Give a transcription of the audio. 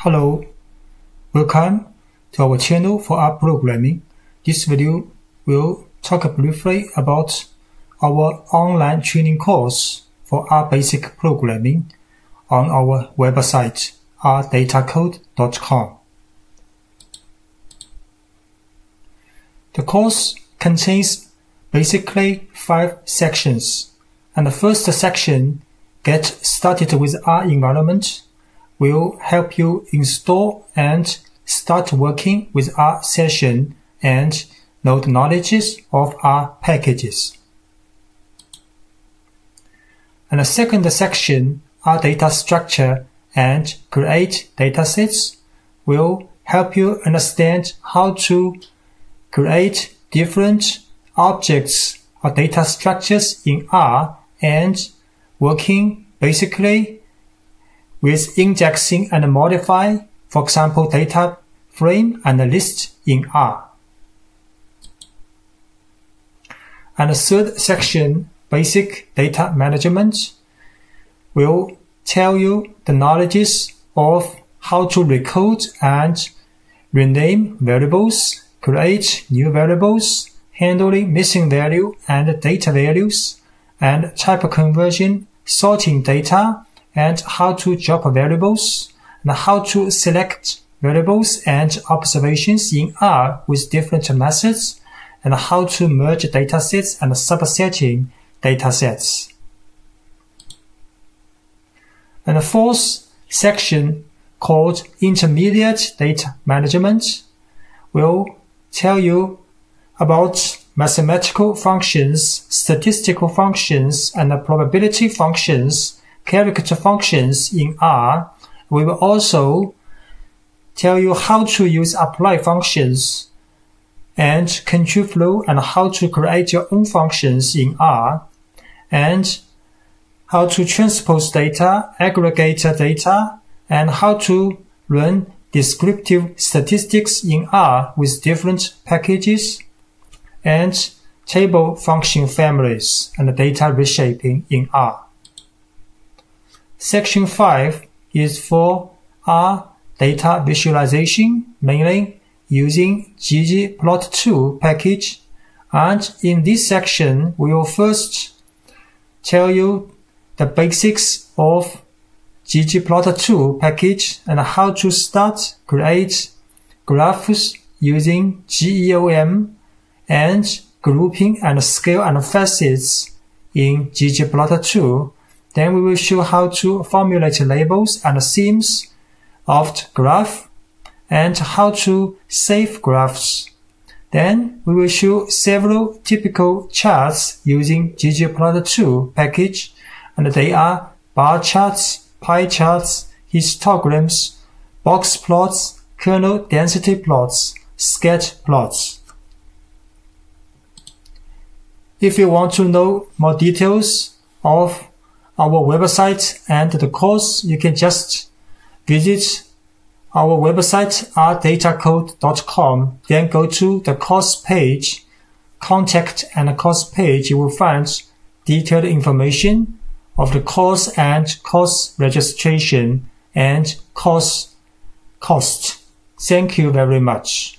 Hello, welcome to our channel for rprogramming. This video will talk briefly about our online training course for basic programming on our website rdatacode.com. The course contains basically 5 sections, and the first section, Get Started with R Environment, will help you install and start working with R session and know the knowledge of R packages. And the second section, R data structure and create datasets, will help you understand how to create different objects or data structures in R and working basically with indexing and modify, for example, data frame and list in R. And the third section, Basic Data Management, will tell you the knowledge of how to recode and rename variables, create new variables, handling missing value and data values, and type conversion, sorting data, and how to drop variables, and how to select variables and observations in R with different methods, and how to merge datasets and subsetting datasets. And the fourth section, called Intermediate Data Management, will tell you about mathematical functions, statistical functions, and probability functions, character functions in R. We will also tell you how to use apply functions and control flow, and how to create your own functions in R, and how to transpose data, aggregate data, and how to run descriptive statistics in R with different packages, and table function families and data reshaping in R. Section 5 is for R data visualization, mainly using ggplot2 package. And in this section, we will first tell you the basics of ggplot2 package and how to start create graphs using GEOM and grouping and scale and facets in ggplot2. Then we will show how to formulate labels and themes of the graph and how to save graphs. Then we will show several typical charts using ggplot2 package, and they are bar charts, pie charts, histograms, box plots, kernel density plots, scatter plots. If you want to know more details of our website and the course, you can just visit our website rdatacode.com, then go to the course page, contact and course page. You will find detailed information of the course and course registration and course cost. Thank you very much.